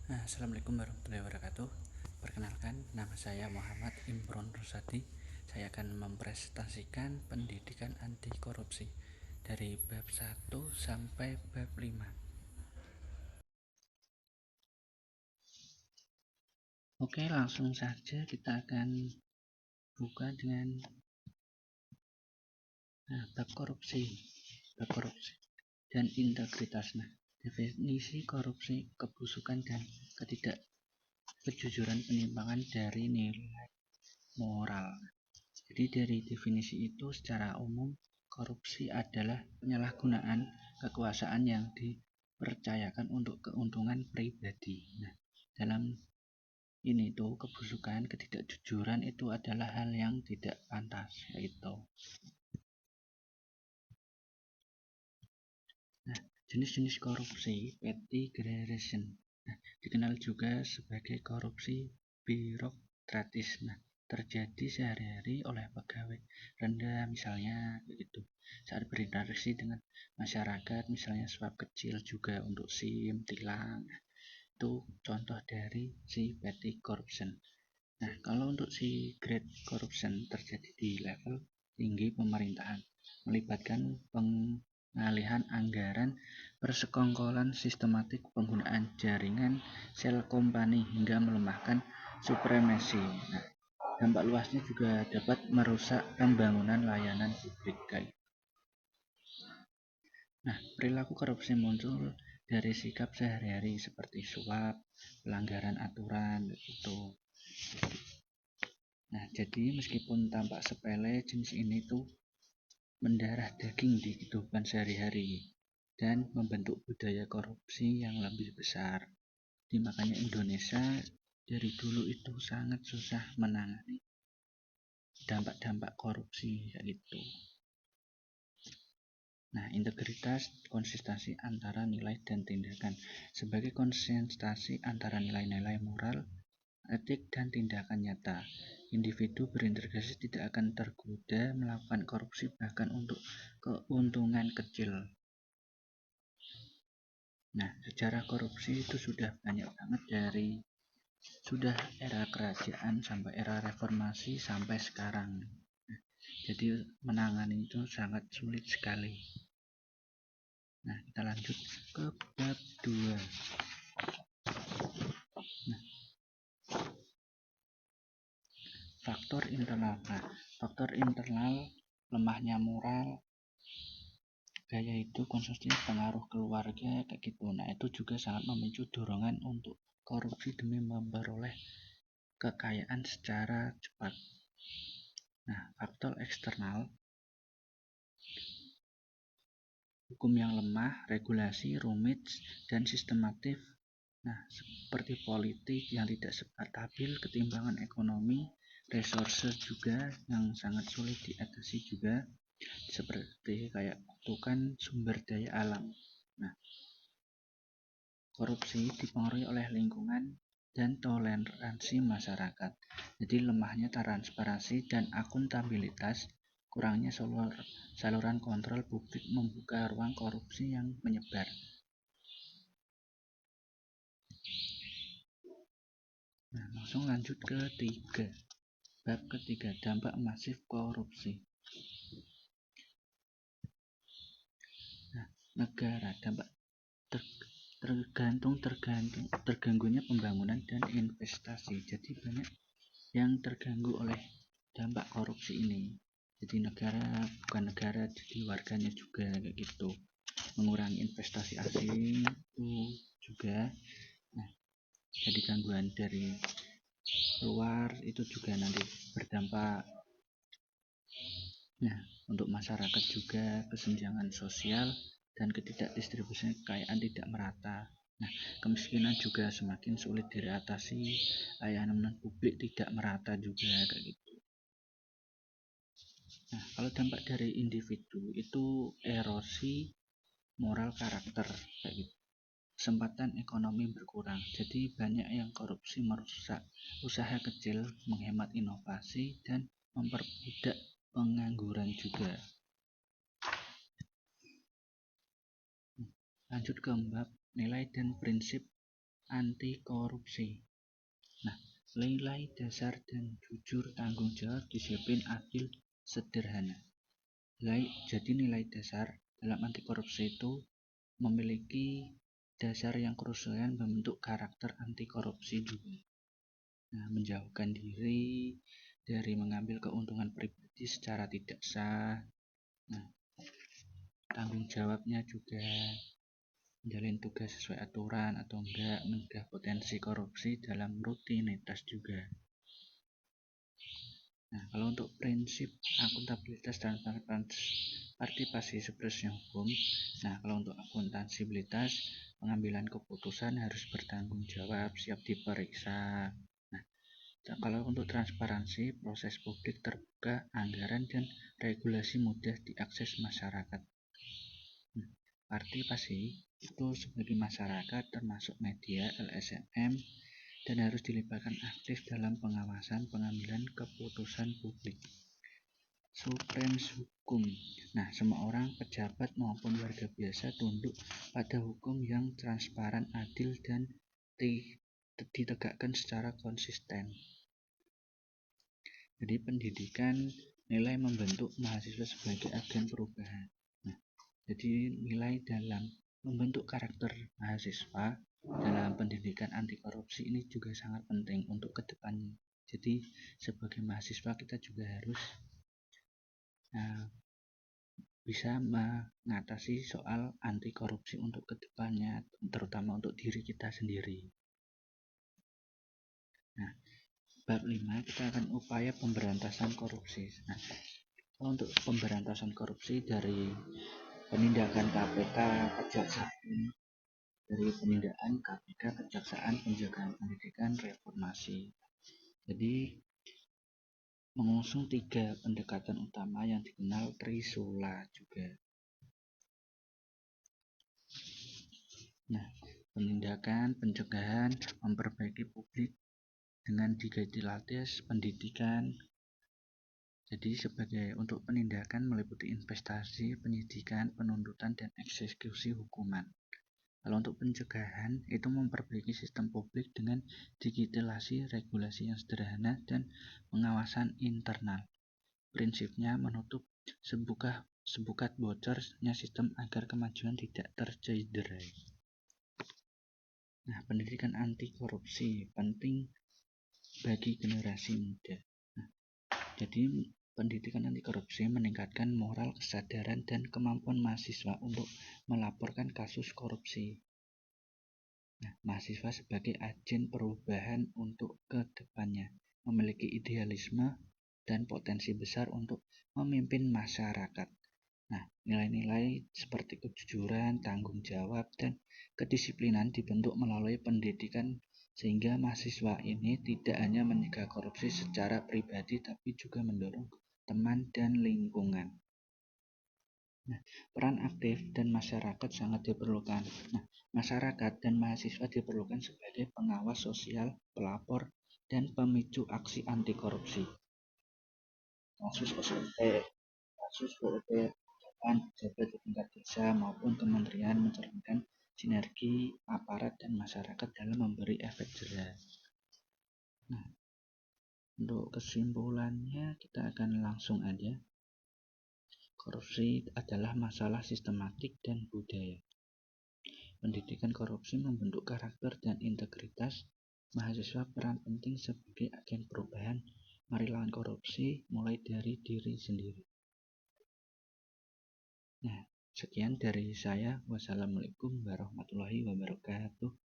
Assalamualaikum warahmatullahi wabarakatuh. Perkenalkan, nama saya Muhammad Imron Rusadi. Saya akan mempresentasikan pendidikan anti korupsi dari bab 1 sampai bab 5. Oke, langsung saja kita akan buka dengan bab korupsi dan integritas. Definisi korupsi, kebusukan dan ketidakjujuran, penyimpangan dari nilai moral. Jadi dari definisi itu secara umum korupsi adalah penyalahgunaan kekuasaan yang dipercayakan untuk keuntungan pribadi. Dalam ini tuh kebusukan, ketidakjujuran itu adalah hal yang tidak pantas gitu. Jenis-jenis korupsi, petty graduation. Dikenal juga sebagai korupsi birokratis. Terjadi sehari-hari oleh pegawai rendah misalnya begitu saat berinteraksi dengan masyarakat, misalnya suap kecil juga untuk SIM, tilang. Itu contoh dari si petty corruption. Kalau untuk si grade corruption terjadi di level tinggi pemerintahan, melibatkan pengalihan anggaran, persekongkolan sistematik, penggunaan jaringan sel company hingga melemahkan supremasi. Dampak luasnya juga dapat merusak pembangunan layanan publik. Perilaku korupsi muncul dari sikap sehari-hari seperti suap, pelanggaran aturan gitu. Jadi meskipun tampak sepele, jenis ini tuh mendarah daging di kehidupan sehari-hari dan membentuk budaya korupsi yang lebih besar. Makanya Indonesia dari dulu itu sangat susah menangani dampak-dampak korupsi gitu. Integritas, konsistensi antara nilai dan tindakan. Sebagai konsistensi antara nilai-nilai moral, etik, dan tindakan nyata, individu berintegrasi tidak akan tergoda melakukan korupsi bahkan untuk keuntungan kecil. Sejarah korupsi itu sudah banyak banget dari era kerajaan sampai era reformasi sampai sekarang. Jadi menangani itu sangat sulit sekali. Kita lanjut ke bab 2. Faktor internal. Faktor internal lemahnya moral, gaya hidup, konsumsi, pengaruh keluarga kayak gitu. Itu juga sangat memicu dorongan untuk korupsi demi memperoleh kekayaan secara cepat. Faktor eksternal, hukum yang lemah, regulasi rumit dan sistematif. Seperti politik yang tidak stabil, ketimbangan ekonomi, resources juga yang sangat sulit diatasi juga, seperti kayak itu kan sumber daya alam. Korupsi dipengaruhi oleh lingkungan dan toleransi masyarakat. Jadi lemahnya transparansi dan akuntabilitas, kurangnya saluran kontrol publik membuka ruang korupsi yang menyebar. Langsung lanjut ke bab ketiga, dampak masif korupsi. Negara, dampak terganggunya pembangunan dan investasi. Jadi banyak yang terganggu oleh dampak korupsi ini. Jadi bukan negara, jadi warganya juga kayak gitu. Mengurangi investasi asing itu juga. Jadi gangguan dari luar itu juga nanti berdampak. Untuk masyarakat juga kesenjangan sosial dan ketidakdistribusian kekayaan tidak merata. Kemiskinan juga semakin sulit diatasi, layanan publik tidak merata juga kayak gitu. Kalau dampak dari individu itu erosi moral karakter kayak gitu. Kesempatan ekonomi berkurang. Jadi banyak yang korupsi merusak usaha kecil, menghemat inovasi dan memperbudak pengangguran juga. Lanjut ke bab nilai dan prinsip anti korupsi. Nah, nilai dasar dan jujur, tanggung jawab, disiplin, adil, sederhana. Jadi nilai dasar dalam anti korupsi itu memiliki dasar yang krusial membentuk karakter anti korupsi juga. Nah, menjauhkan diri dari mengambil keuntungan pribadi secara tidak sah. Nah, tanggung jawabnya juga menjalin tugas sesuai aturan atau enggak, mencegah potensi korupsi dalam rutinitas juga. Nah, kalau untuk prinsip akuntabilitas dan partisipasi sebenarnya hukum, nah kalau untuk akuntabilitas, pengambilan keputusan harus bertanggung jawab, siap diperiksa. Nah, kalau untuk transparansi, proses publik terbuka, anggaran dan regulasi mudah diakses masyarakat. Partisipasi itu sebagai masyarakat termasuk media, LSM, dan harus dilibatkan aktif dalam pengawasan pengambilan keputusan publik. Supremasi hukum. Nah, semua orang, pejabat maupun warga biasa tunduk pada hukum yang transparan, adil, dan ditegakkan secara konsisten. Jadi pendidikan nilai membentuk mahasiswa sebagai agen perubahan. Nah, jadi nilai dalam membentuk karakter mahasiswa dalam pendidikan anti korupsi ini juga sangat penting untuk kedepannya. Jadi sebagai mahasiswa kita juga harus bisa mengatasi soal anti korupsi untuk kedepannya, terutama untuk diri kita sendiri. Nah, bab 5 kita akan upaya pemberantasan korupsi. Nah, untuk pemberantasan korupsi dari penindakan KPK, kejaksaan, dari penindakan KPK, kejaksaan, penjagaan pendidikan, reformasi. Jadi mengusung 3 pendekatan utama yang dikenal Trisula juga. Nah, penindakan, pencegahan, memperbaiki publik dengan digitalisasi pendidikan. Jadi sebagai untuk penindakan meliputi investasi, penyidikan, penuntutan, dan eksekusi hukuman. Kalau untuk pencegahan itu memperbaiki sistem publik dengan digitalisasi, regulasi yang sederhana, dan pengawasan internal. Prinsipnya menutup sebukat bocornya sistem agar kemajuan tidak tercederai. Nah, pendidikan anti korupsi penting bagi generasi muda. Nah, jadi pendidikan anti korupsi meningkatkan moral, kesadaran, dan kemampuan mahasiswa untuk melaporkan kasus korupsi. Nah, mahasiswa sebagai agen perubahan untuk kedepannya memiliki idealisme dan potensi besar untuk memimpin masyarakat. Nah, nilai-nilai seperti kejujuran, tanggung jawab, dan kedisiplinan dibentuk melalui pendidikan sehingga mahasiswa ini tidak hanya mencegah korupsi secara pribadi tapi juga mendorong teman dan lingkungan. Nah, peran aktif dan masyarakat sangat diperlukan. Nah, masyarakat dan mahasiswa diperlukan sebagai pengawas sosial, pelapor, dan pemicu aksi anti korupsi. Kasus OTT pejabat di tingkat desa maupun kementerian mencerminkan sinergi aparat dan masyarakat dalam memberi efek jerah. Nah, untuk kesimpulannya kita akan langsung aja. Korupsi adalah masalah sistematik dan budaya. Pendidikan korupsi membentuk karakter dan integritas mahasiswa, peran penting sebagai agen perubahan. Mari lawan korupsi mulai dari diri sendiri. Nah, sekian dari saya. Wassalamualaikum warahmatullahi wabarakatuh.